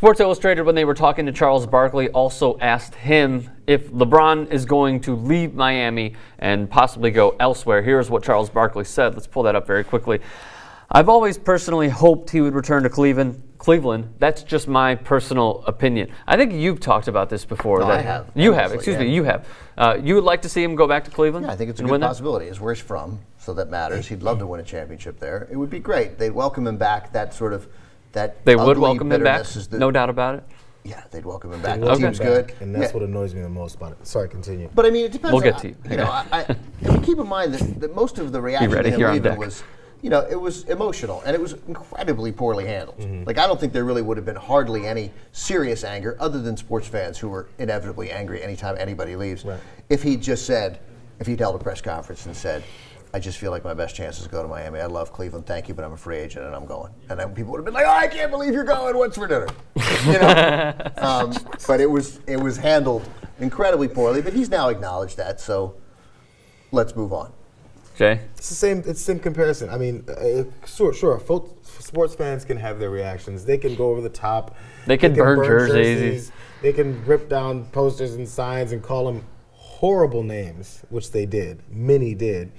Sports Illustrated, when they were talking to Charles Barkley, also asked him if LeBron is going to leave Miami and possibly go elsewhere. Here's what Charles Barkley said. Let's pull that up very quickly. I've always personally hoped he would return to Cleveland. That's just my personal opinion. I think you've talked about this before. No, I have. You have, excuse me, you have. You would like to see him go back to Cleveland? Yeah, I think it's a good possibility. It's where he's from, so that matters. He'd love to win a championship there. It would be great. They'd welcome him back. That sort of, that They would welcome him back? No doubt about it? Yeah, they'd welcome him back. The team's good. And that's what annoys me the most about it. Sorry, continue. But I mean, it depends. We'll get to you. You know, I mean, keep in mind that most of the reaction to him leaving was, you know, it was emotional, and it was incredibly poorly handled. Like, I don't think there really would have been hardly any serious anger, other than sports fans who were inevitably angry anytime anybody leaves. Right. If he'd just said, if he'd held a press conference and said, I just feel like my best chance is to go to Miami. I love Cleveland, thank you, but I'm a free agent and I'm going. And then people would have been like, oh, I can't believe you're going. What's for dinner? You know? But it was handled incredibly poorly. But he's now acknowledged that, so let's move on. Jay? It's the same comparison. I mean, sure. Sports fans can have their reactions. They can go over the top. They can burn jerseys. They can rip down posters and signs and call them horrible names, which they did. Many did.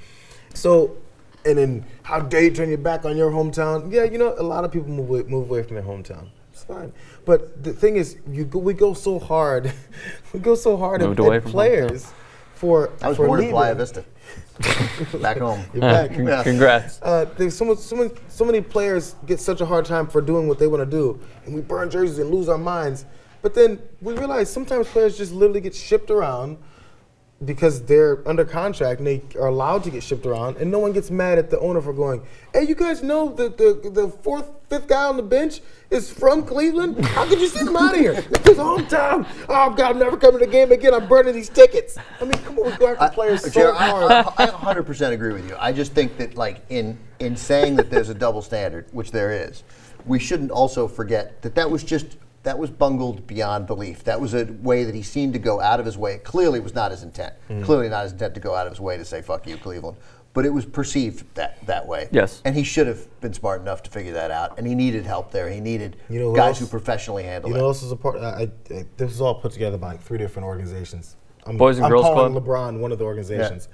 So, and then how dare you turn your back on your hometown? Yeah, you know, a lot of people move away from their hometown. It's fine. But the thing is, we go so hard. We go so hard at players for I was born in Playa Vista. Back home. You're back. Congrats. There's so many players get such a hard time for doing what they want to do, and we burn jerseys and lose our minds. But then we realize sometimes players just literally get shipped around because they're under contract and they are allowed to get shipped around, and no one gets mad at the owner for going, hey, you guys know the fourth, fifth guy on the bench is from Cleveland? How could you send him out of here? It's his hometown. Oh, God, I'm never coming to the game again. I'm burning these tickets. I mean, come on, we go after players so hard. I 100% agree with you. I just think that, like, in saying that there's a double standard, which there is, we shouldn't also forget that that was bungled beyond belief. That was a way that he seemed to go out of his way. It clearly was not his intent. Clearly not his intent to go out of his way to say, fuck you, Cleveland. But it was perceived that way. Yes. And he should have been smart enough to figure that out. And he needed help there. He needed guys who professionally handle it. You know, this is a part. This was all put together by 3 different organizations. Boys and Girls Club. I'm calling LeBron one of the organizations.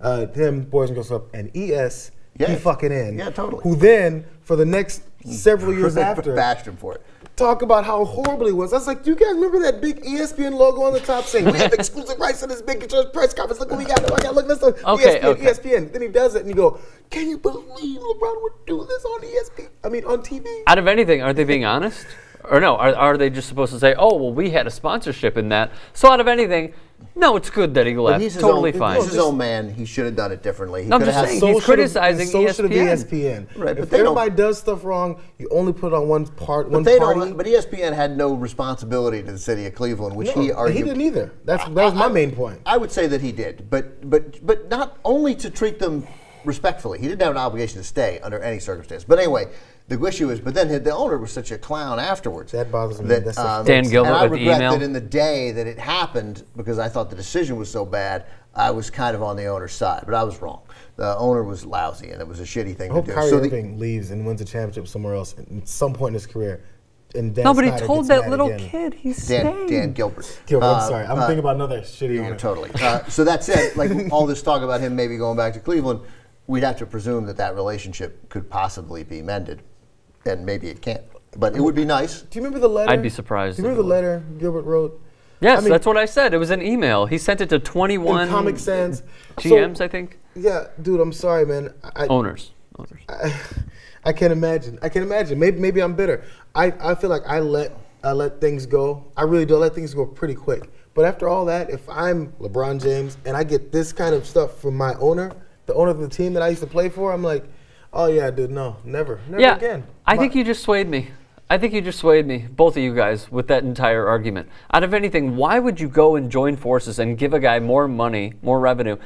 Yeah. Him, Boys and Girls Club, and ES. Yeah. He fucking in. Yeah, totally. Who then, for the next several years after, bashed him for it. Talk about how horrible he was. I was like, do you guys remember that big ESPN logo on the top saying, we have exclusive rights to this big press conference. Look what we got. Look, this is ESPN. Then he does it, and you go, can you believe LeBron would do this on ESPN? I mean, on TV? Out of anything, aren't they being honest? Or no, are they just supposed to say, oh, well, we had a sponsorship in that. So out of anything, no, it's good that he left. Totally fine. He's his own man. He should have done it differently. I'm just saying, he's criticizing ESPN. Should have ESPN. Right, if everybody does stuff wrong, you only put it on one part. But ESPN had no responsibility to the city of Cleveland, which he argued. He didn't either. That was my main point. I would say that he did, but not only to treat them respectfully. He didn't have an obligation to stay under any circumstance. But anyway, the issue is, but then the owner was such a clown afterwards. That bothers me. Dan Gilbert and I with regret email. that in the day that it happened, because I thought the decision was so bad, I was kind of on the owner's side, but I was wrong. The owner was lousy, and it was a shitty thing to do. I hope Kyrie Irving leaves and wins a championship somewhere else at some point in his career. And No, but he told that little kid he's staying. Dan Gilbert. I'm sorry. I'm thinking about another shitty owner. Totally. So that's it. Like, all this talk about him maybe going back to Cleveland, we'd have to presume that relationship could possibly be mended. And maybe it can't. But it would be nice. Do you remember the letter? I'd be surprised. Do you remember the letter Gilbert wrote? Yes, that's what I said. It was an email. He sent it to 21 Comic Sans GMs, I think. Yeah, dude, I'm sorry, man. Owners. I can't imagine. Maybe I'm bitter. I feel like I let things go. I really do. I let things go pretty quick. But after all that, if I'm LeBron James and I get this kind of stuff from my owner, the owner of the team that I used to play for, I'm like, oh, yeah, dude, no, never again. I think you just swayed me. Both of you guys, with that entire argument. Out of anything, why would you go and join forces and give a guy more money, more revenue,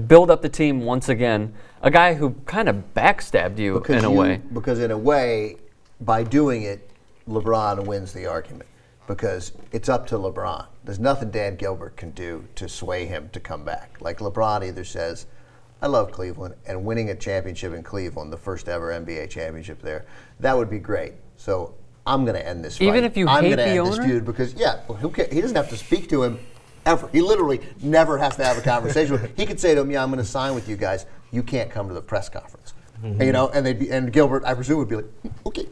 build up the team once again, a guy who kind of backstabbed you in a way? Because in a way, by doing it, LeBron wins the argument. Because it's up to LeBron. There's nothing Dan Gilbert can do to sway him to come back. Like, LeBron either says, I love Cleveland, and winning a championship in Cleveland, the first ever NBA championship there, that would be great. So I'm going to end this fight. Even if you I'm hate gonna the end owner? this dude because, well, who cares? He doesn't have to speak to him ever. He literally never has to have a conversation with him. He could say to him, yeah, I'm going to sign with you guys. You can't come to the press conference. And, and Gilbert, I presume, would be like, okay.